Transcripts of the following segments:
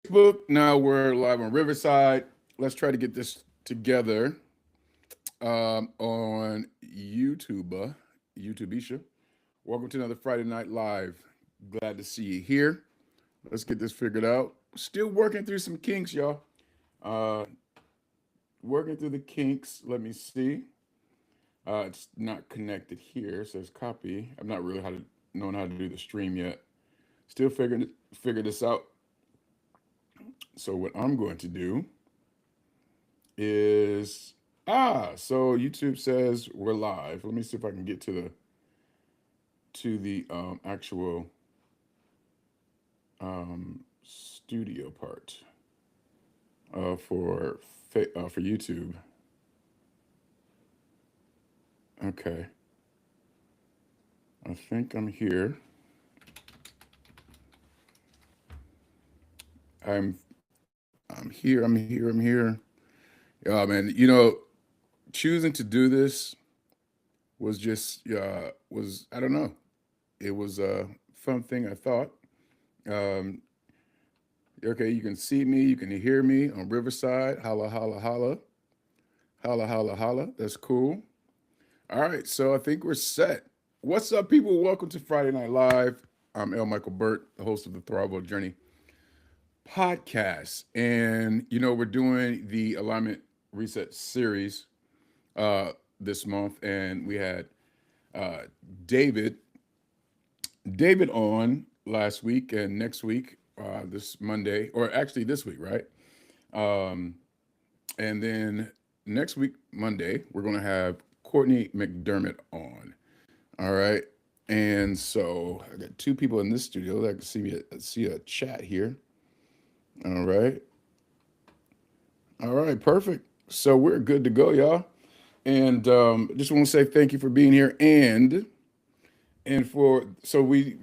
Facebook. Now we're live on Riverside. Let's try to get this together on YouTube. YouTubeisha. Welcome to another Friday Night Live. Glad to see you here. Let's get this figured out. Still working through some kinks, y'all. Uh, Working through the kinks. Let me see. It's not connected here. It says copy. I'm not really knowing how to do the stream yet. Still figure this out. So what I'm going to do is so YouTube says we're live. Let me see if I can get to the actual studio part for YouTube. Okay, I think I'm here. I'm here. I'm here. I'm here. Man, choosing to do this was just was I don't know. It was a fun thing. I thought. Um, okay, you can see me. You can hear me on Riverside. Holla, holla, holla, holla, holla, holla. That's cool. All right, so I think we're set. What's up, people? Welcome to Friday Night Live. I'm L. Michael Burt, the host of the ThriveWell Journey podcast, and we're doing the alignment reset series uh, this month, and we had uh, David David on last week and next week, this Monday, or actually this week, right? Um, and then next week, Monday, we're going to have Courtney McDermott on. All right. And so I got two people in this studio that can see a chat here. All right. All right. Perfect. So we're good to go, y'all. And just want to say thank you for being here. And for so we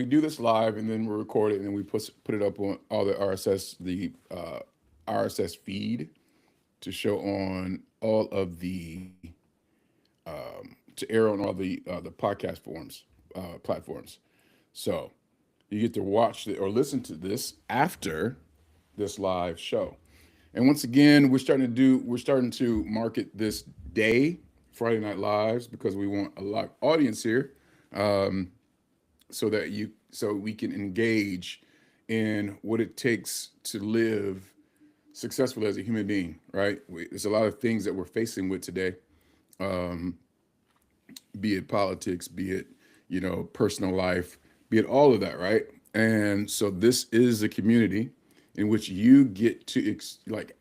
do this live and then we record it and then we put it up on all the RSS feed to show on all of the to air on all the podcast forms platforms. So you get to watch or listen to this after this live show. And once again, we're starting to market this day, Friday Night Lives, because we want a live audience here, um, so we can engage in what it takes to live successfully as a human being. Right? There's a lot of things that we're facing with today, um, be it politics, be it personal life, be it all of that. Right? And so this is a community in which you get to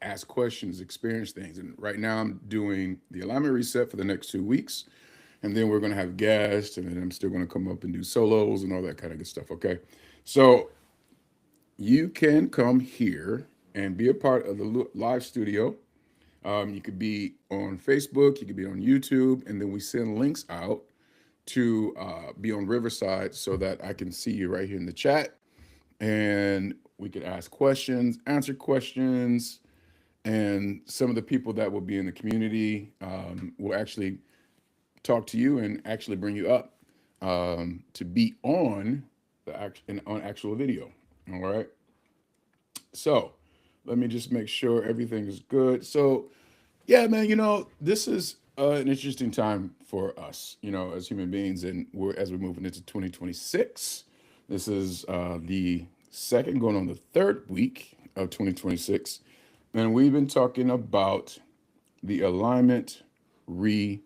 ask questions, experience things. And right now I'm doing the alignment reset for the next 2 weeks. And then we're going to have guests, and then I'm still going to come up and do solos and all that kind of good stuff. Okay. So you can come here and be a part of the live studio. You could be on Facebook, you could be on YouTube, and then we send links out to be on Riverside so that I can see you right here in the chat, and we could ask questions, answer questions, and some of the people that will be in the community will actually talk to you and actually bring you up to be on on actual video. All right. So let me just make sure everything is good. So yeah, man, this is an interesting time for us, as human beings, and as we're moving into 2026. This is the second, going on the third week of 2026, and we've been talking about the alignment reset,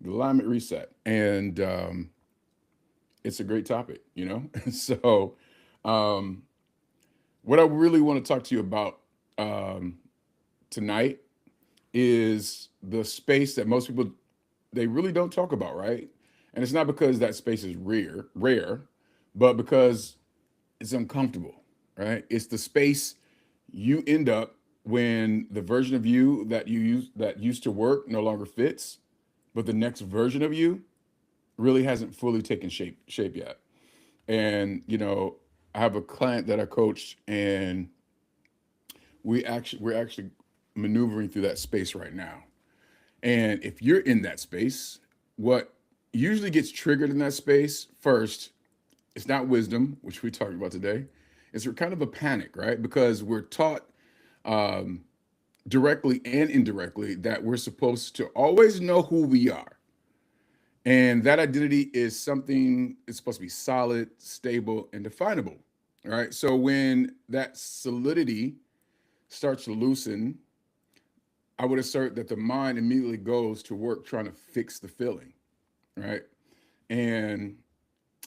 the alignment reset, and it's a great topic, So, um, what I really want to talk to you about tonight is the space that most people they really don't talk about, right? And it's not because that space is rare, but because it's uncomfortable, right? It's the space you end up when the version of you that used to work no longer fits, but the next version of you really hasn't fully taken shape yet. And I have a client that I coached, and we're actually maneuvering through that space right now. And if you're in that space, what usually gets triggered in that space first, it's not wisdom, which we talked about today. it's kind of a panic, right? Because we're taught um, directly and indirectly that we're supposed to always know who we are. And that identity is something, it's supposed to be solid, stable, and definable. All right. So when that solidity starts to loosen, I would assert that the mind immediately goes to work trying to fix the feeling. Right. And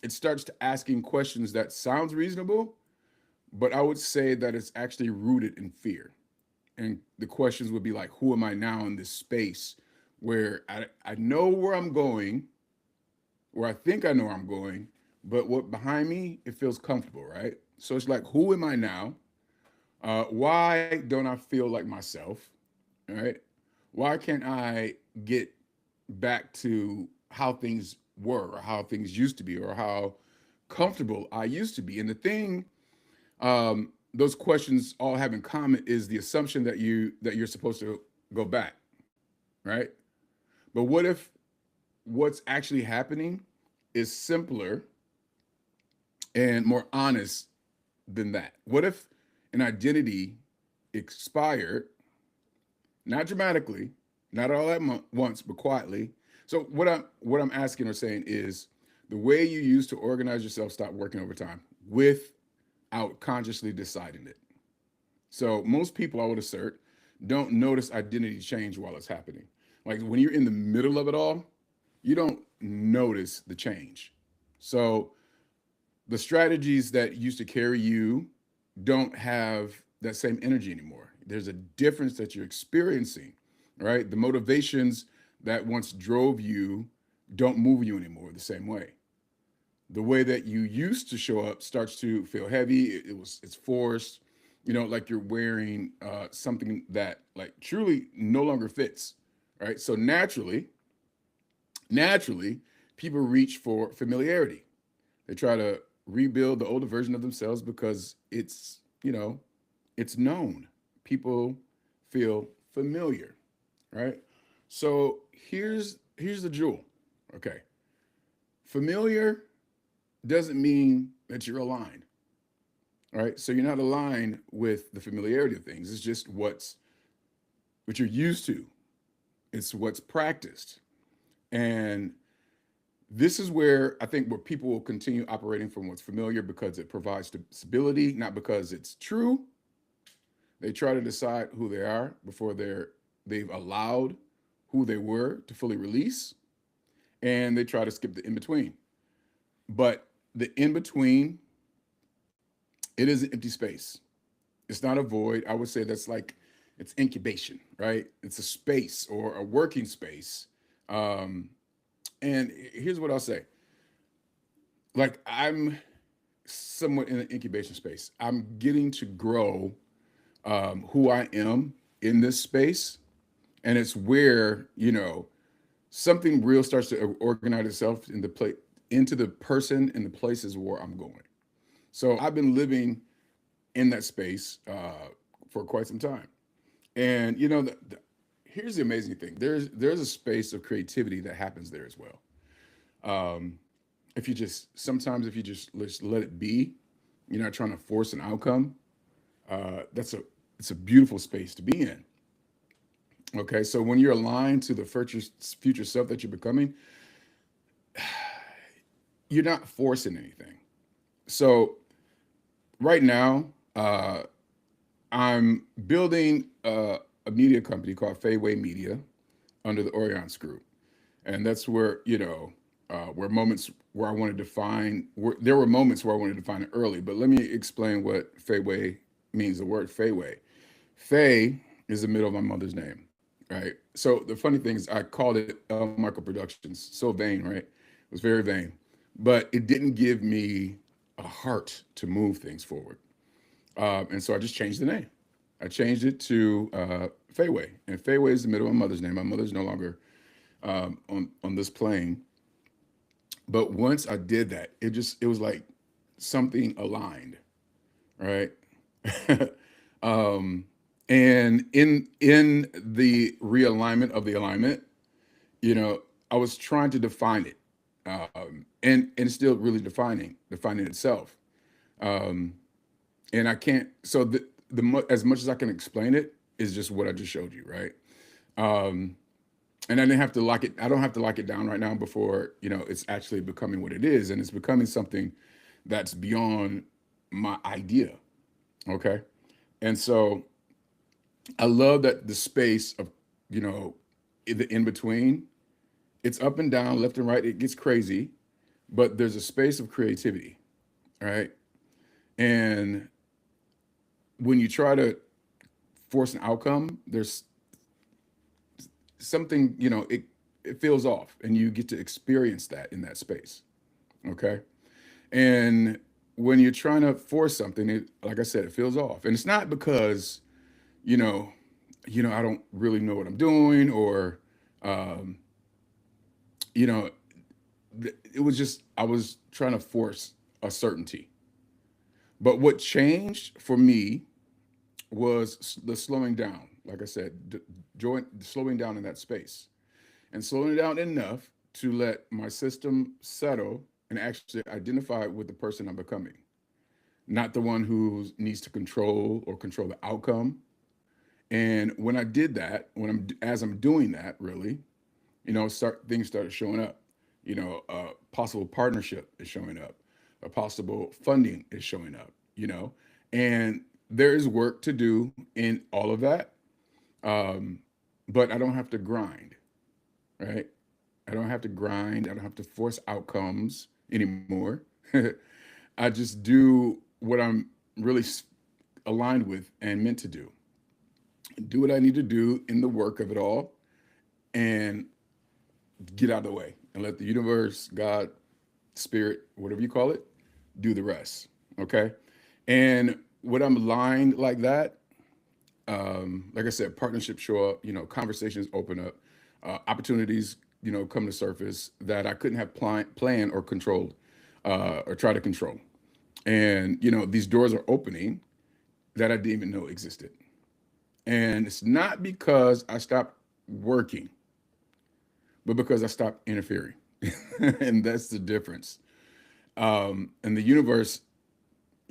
it starts to asking questions that sounds reasonable, but I would say that it's actually rooted in fear. And the questions would be like, who am I now in this space where I know where I'm going, where I think I know where I'm going, but what behind me, it feels comfortable, right? So it's like, who am I now? Why don't I feel like myself? All right. Why can't I get back to how things were or how things used to be or how comfortable I used to be? And the thing those questions all have in common is the assumption that you're supposed to go back, right? But what if what's actually happening is simpler and more honest than that? What if an identity expired, not dramatically, not all at once, but quietly? So what I'm asking or saying is the way you used to organize yourself stopped working over time without consciously deciding it. So most people, I would assert, don't notice identity change while it's happening. Like when you're in the middle of it all, you don't notice the change. So the strategies that used to carry you don't have that same energy anymore. There's a difference that you're experiencing, right? The motivations that once drove you don't move you anymore the same way. The way that you used to show up starts to feel heavy. It's forced, like you're wearing something that like truly no longer fits, right? So naturally, people reach for familiarity. They try to rebuild the older version of themselves because it's known. People feel familiar, right? So here's the jewel. Okay. Familiar doesn't mean that you're aligned. All right. So you're not aligned with the familiarity of things. It's just what you're used to. It's what's practiced. And this is where people will continue operating from what's familiar because it provides stability, not because it's true. They try to decide who they are before they've allowed who they were to fully release, and they try to skip the in between. But the in between, it is an empty space. It's not a void. I would say that's like it's incubation, right? It's a space or a working space. Um, and here's what I'll say: like I'm somewhat in an incubation space. I'm getting to grow who I am in this space, and it's where something real starts to organize itself into the person and the places where I'm going. So I've been living in that space for quite some time, and here's the amazing thing: there's a space of creativity that happens there as well. Um, if you just let it be, you're not trying to force an outcome. It's a beautiful space to be in. Okay, so when you're aligned to the future self that you're becoming, you're not forcing anything. So right now, I'm building a media company called Fayway Media under the Orions Group, and that's where moments where I wanted to find there were moments where I wanted to find it early. But let me explain what Fayway means. The word Fayway, Fay is the middle of my mother's name, right? So the funny thing is, I called it Michael Productions. So vain, right? It was very vain, but it didn't give me a heart to move things forward. And so I just changed the name. I changed it to Fayway, and Fayway is the middle of my mother's name. My mother's no longer on this plane, but once I did that, it was like something aligned, right? um, and in the realignment of the alignment, I was trying to define it, and it's still really defining itself. Um, And I can't, so as much as I can explain it is just what I just showed you, right? Um, and I didn't have to lock it. I don't have to lock it down right now before, it's actually becoming what it is. And it's becoming something that's beyond my idea. Okay. And so I love that the space of, in the in between, it's up and down, left and right. It gets crazy, but there's a space of creativity. Right. And when you try to force an outcome, there's something, it feels off and you get to experience that in that space. Okay. And when you're trying to force something, like I said, it feels off. And it's not because, you know, I don't really know what I'm doing or, um, you know, it was just, I was trying to force a certainty. But what changed for me was the slowing down. Like I said, slowing down in that space and slowing down enough to let my system settle and actually identify with the person I'm becoming, not the one who needs to control the outcome. And when I did that, as I'm doing that, really, things started showing up. Possible partnership is showing up, a possible funding is showing up. And there is work to do in all of that, um, but I don't have to grind, right? I don't have to grind. I don't have to force outcomes anymore. I just do what I'm really aligned with and meant to do what I need to do in the work of it all, and get out of the way and let the universe, God, spirit, whatever you call it, do the rest. Okay. And when I'm aligned like that, like I said, partnerships show up, conversations open up, opportunities, come to surface that I couldn't have planned or controlled, or try to control. And, these doors are opening that I didn't even know existed. And it's not because I stopped working, but because I stopped interfering. And that's the difference. And the universe,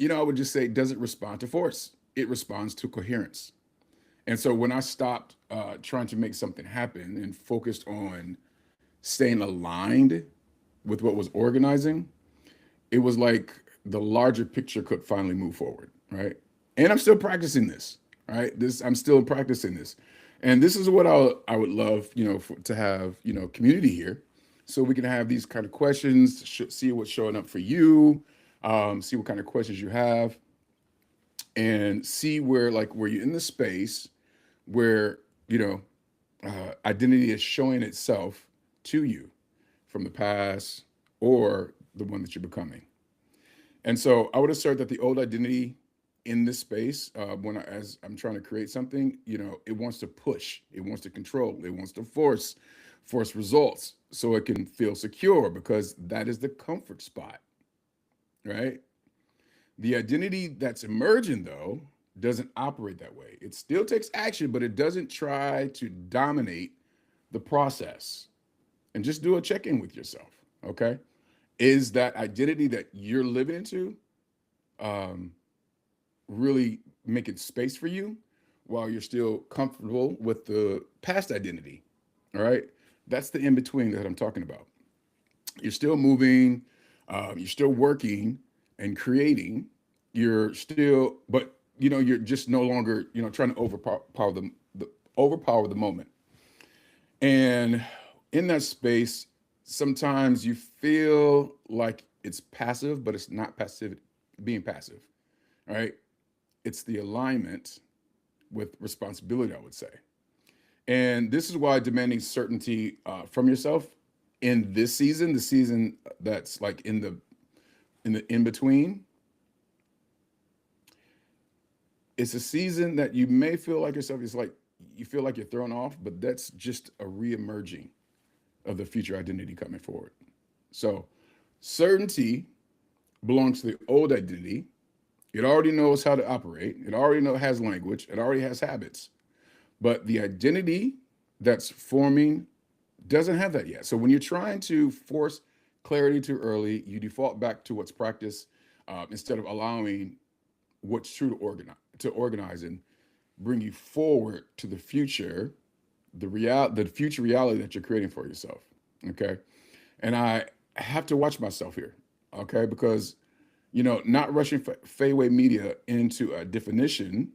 I would just say, doesn't respond to force, it responds to coherence. And so when I stopped trying to make something happen and focused on staying aligned with what was organizing, it was like the larger picture could finally move forward, right? And I'm still practicing this, right? I'm still practicing this, and this is what I would love, to have, community here, so we can have these kind of questions, see what's showing up for you, see what kind of questions you have, and see where you're in the space where identity is showing itself to you from the past or the one that you're becoming. And so I would assert that the old identity in this space, as I'm trying to create something, it wants to push, it wants to control, it wants to force results so it can feel secure because that is the comfort spot, right? The identity that's emerging, though, doesn't operate that way. It still takes action, but it doesn't try to dominate the process. And just do a check in with yourself, okay? Is that identity that you're living into um, really making space for you while you're still comfortable with the past identity? All right. That's the in between that I'm talking about. You're still moving, you're still working and creating. You're still, but you're just no longer, trying to overpower the moment. And in that space, sometimes you feel like it's passive, but it's not passive, being passive, right? It's the alignment with responsibility, I would say. And this is why demanding certainty from yourself in this season, the season that's like in the in between, it's a season that you may feel like yourself. It's like you feel like you're thrown off, but that's just a re-emerging of the future identity coming forward. So certainty belongs to the old identity. It already knows how to operate. It already has language. It already has habits. But the identity that's forming doesn't have that yet. So when you're trying to force clarity too early, you default back to what's practiced, instead of allowing what's true to organize and bring you forward to the future, the future reality that you're creating for yourself. Okay. And I have to watch myself here. Okay. Because, not rushing fadeaway media into a definition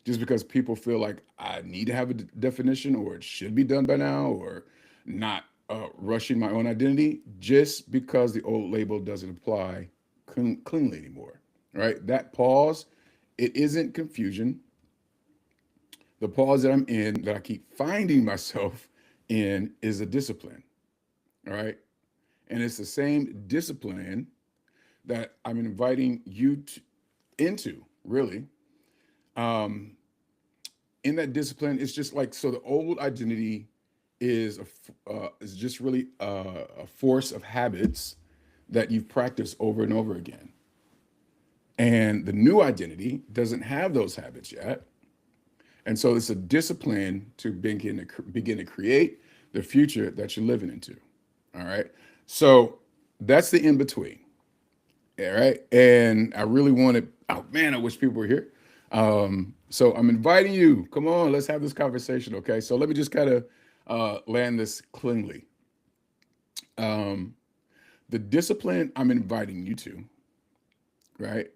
just because people feel like I need to have a definition or it should be done by now, or not rushing my own identity just because the old label doesn't apply cleanly anymore. Right? That pause, it isn't confusion. The pause that I'm in, that I keep finding myself in, is a discipline. All right. And it's the same discipline that I'm inviting you into, really. Um, in that discipline, it's just like, so the old identity is just really a force of habits that you've practiced over and over again. And the new identity doesn't have those habits yet. And so it's a discipline to begin to create the future that you're living into. All right. So that's the in between. All right. And I really wanted, oh man, I wish people were here. So I'm inviting you. Come on, let's have this conversation. Okay. So let me just kind of land this cleanly. Um, the discipline I'm inviting you to, right?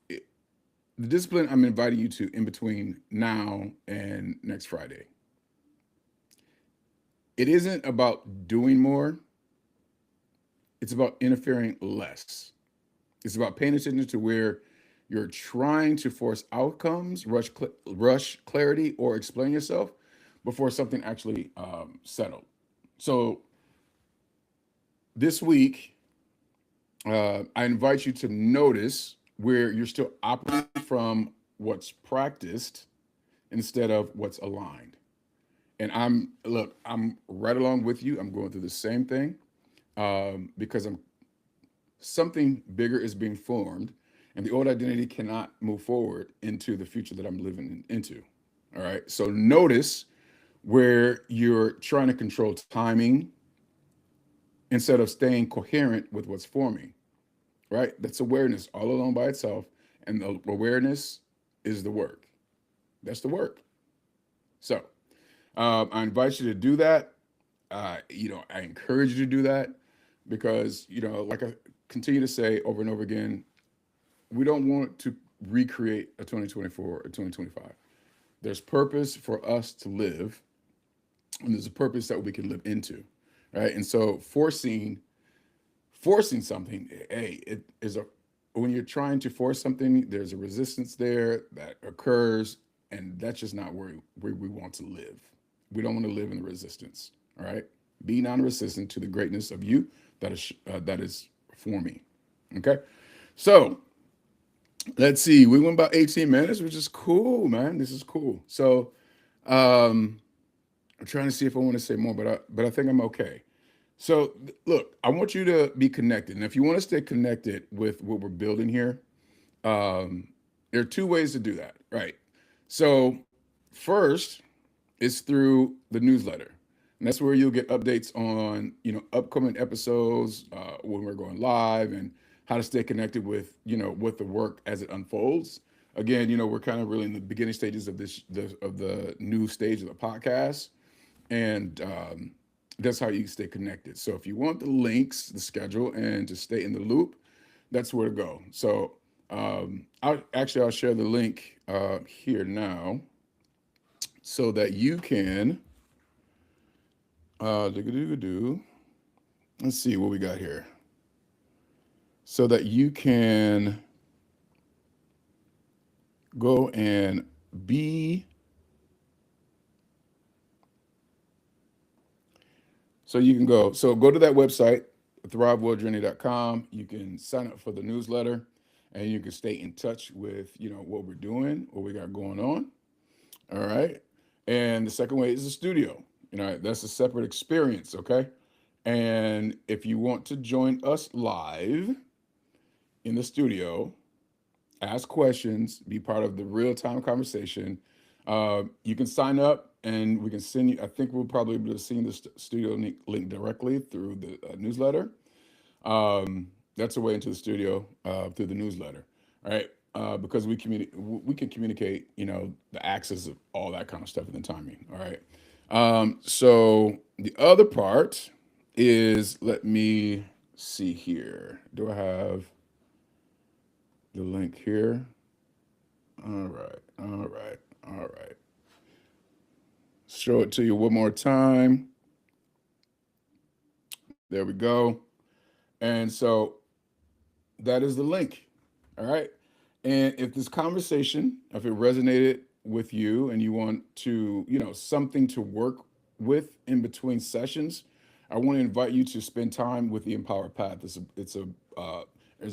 The discipline I'm inviting you to in between now and next Friday. It isn't about doing more, it's about interfering less. It's about paying attention to where you're trying to force outcomes, rush clarity, or explain yourself before something actually settled. So this week, I invite you to notice where you're still operating from what's practiced instead of what's aligned. And I'm right along with you. I'm going through the same thing, because something bigger is being formed, and the old identity cannot move forward into the future that I'm living into. All right. So notice where you're trying to control timing instead of staying coherent with what's forming. Right. That's awareness all alone by itself. And the awareness is the work. That's the work. So I invite you to do that. I encourage you to do that because, like I continue to say over and over again, we don't want to recreate a 2024 or 2025. There's purpose for us to live, and there's a purpose that we can live into, right? And so forcing something, hey, it is a when you're trying to force something, there's a resistance there that occurs, and that's just not where we want to live. We don't want to live in the resistance. All right, be non-resistant to the greatness of you that is for me. Okay, so let's see. We went about 18 minutes, which is cool, man. This is cool. So um, I'm trying to see if I want to say more, but I think I'm okay. So look, I want you to be connected, and if you want to stay connected with what we're building here, um, there are two ways to do that, right? So first is through the newsletter, and that's where you'll get updates on upcoming episodes, when we're going live, and how to stay connected with the work as it unfolds. Again, we're kind of really in the beginning stages of the new stage of the podcast, and that's how you stay connected. So if you want the links, the schedule, and to stay in the loop, that's where to go. So I'll share the link here now so that you can let's see what we got here. So that you can go and be So you can go to that website, ThriveWellJourney.com. You can sign up for the newsletter, and you can stay in touch with, what we're doing, what we got going on. All right. And the second way is the studio. That's a separate experience. Okay. And if you want to join us live in the studio, ask questions, be part of the real time conversation. You can sign up, and we can send you. I think we'll probably be able to send the studio link directly through the newsletter. That's a way into the studio through the newsletter. All right. Because we can communicate, the axis of all that kind of stuff and the timing. All right. So the other part is, let me see here. Do I have the link here? All right. All right. All right. Show it to you one more time. There we go. And so that is the link. All right. And if this conversation, if it resonated with you and you want to, something to work with in between sessions, I want to invite you to spend time with the Empowered Path. There's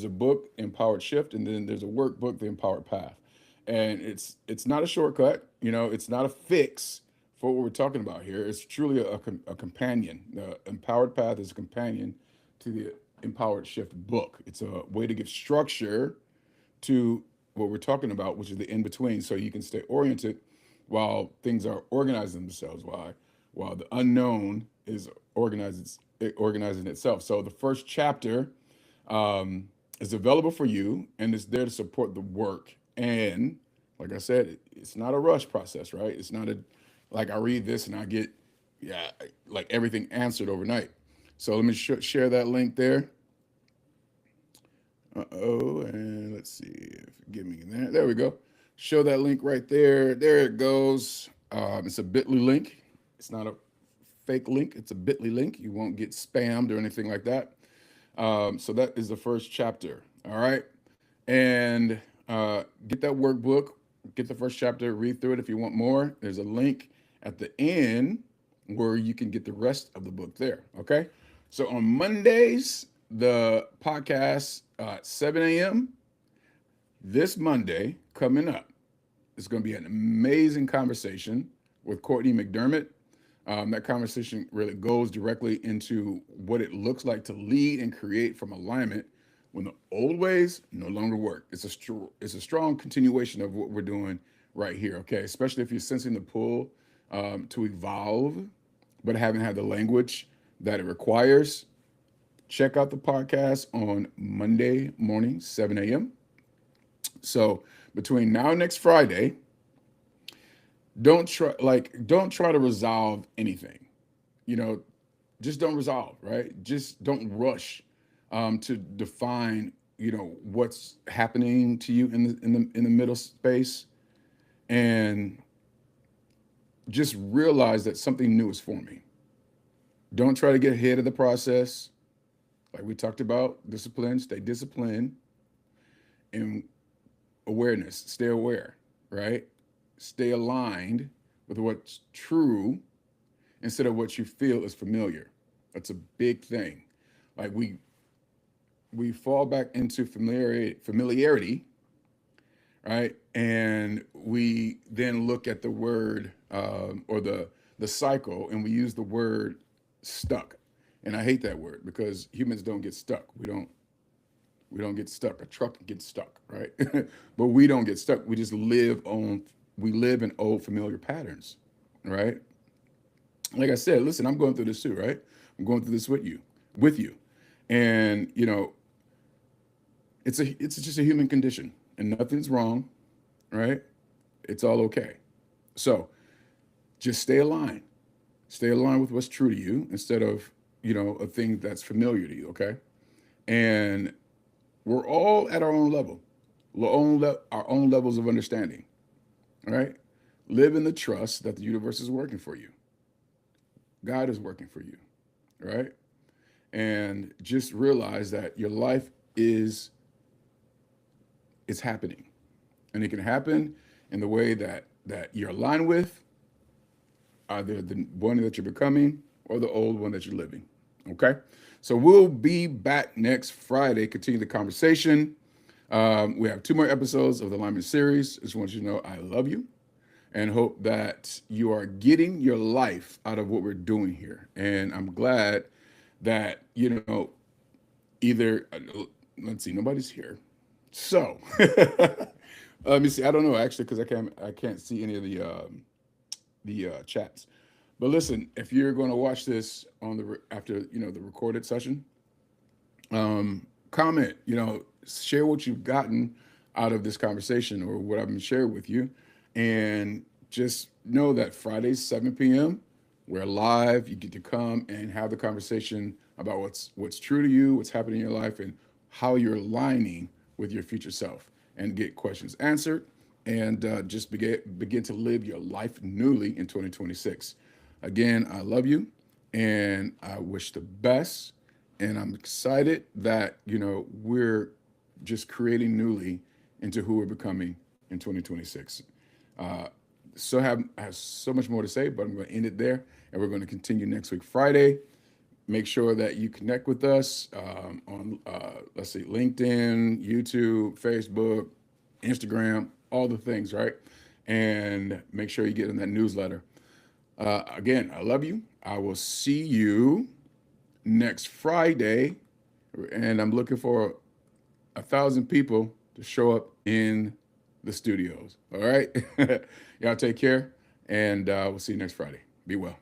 a book, Empowered Shift, and then there's a workbook, The Empowered Path. And it's not a shortcut, it's not a fix for what we're talking about here. It's truly a companion. The Empowered Path is a companion to the Empowered Shift book. It's a way to give structure to what we're talking about, which is the in between, so you can stay oriented while things are organizing themselves, while the unknown is organizing itself. So the first chapter is available for you, and it's there to support the work. And like I said, it's not a rush process, right? It's not a like I read this and I get like everything answered overnight. So let me share that link there. And let's see if give me that. There we go. Show that link right there. There it goes. It's a Bitly link. It's not a fake link. It's a Bitly link. You won't get spammed or anything like that. So that is the first chapter. All right. And get that workbook. Get the first chapter. Read through it if you want more. There's a link at the end where you can get the rest of the book there. Okay. So on Mondays, the podcast 7 a.m. this Monday coming up. It's going to be an amazing conversation with Courtney McDermott. That conversation really goes directly into what it looks like to lead and create from alignment when the old ways no longer work. It's a strong continuation of what we're doing right here. Okay, especially if you're sensing the pull to evolve, but haven't had the language that it requires. Check out the podcast on Monday morning, 7 a.m. So between now and next Friday, don't try to resolve anything. Just don't resolve, right? Just don't rush to define, what's happening to you in the middle space, and just realize that something new is forming. Don't try to get ahead of the process. Like we talked about, discipline, stay disciplined, and awareness, stay aware, right? Stay aligned with what's true instead of what you feel is familiar. That's a big thing. Like we fall back into familiarity, right? And we then look at the word or the cycle, and we use the word stuck. And I hate that word because humans don't get stuck. We don't get stuck. A truck gets stuck, right? But we don't get stuck. We live in old familiar patterns, right? Like I said, listen, I'm going through this too, right? I'm going through this with you. And it's just a human condition, and nothing's wrong, right? It's all okay. So just stay aligned. Stay aligned with what's true to you instead of, a thing that's familiar to you, okay? And we're all at our own level, our own levels of understanding, right? Live in the trust that the universe is working for you. God is working for you, right? And just realize that your life is happening, and it can happen in the way that you're aligned with, either the one that you're becoming or the old one that you're living. Okay, so we'll be back next Friday, continue the conversation. We have 2 more episodes of the Alignment series. I just want you to know I love you and hope that you are getting your life out of what we're doing here. And I'm glad that, either, let's see, nobody's here. So let me see. I don't know actually, because I can't see any of the chats. But listen, if you're going to watch this after the recorded session, comment. Share what you've gotten out of this conversation or what I've been sharing with you. And just know that Fridays, 7 p.m., we're live. You get to come and have the conversation about what's true to you, what's happening in your life, and how you're aligning with your future self, and get questions answered, and just begin to live your life newly in 2026. Again, I love you, and I wish the best, and I'm excited that we're just creating newly into who we're becoming in 2026. Uh, I have so much more to say, but I'm going to end it there, and we're going to continue next week, Friday. Make sure that you connect with us on, let's see, LinkedIn, YouTube, Facebook, Instagram, all the things, right? And make sure you get in that newsletter. Again, I love you. I will see you next Friday, and I'm looking for 1,000 people to show up in the studios. All right. Y'all take care, and we'll see you next Friday. Be well.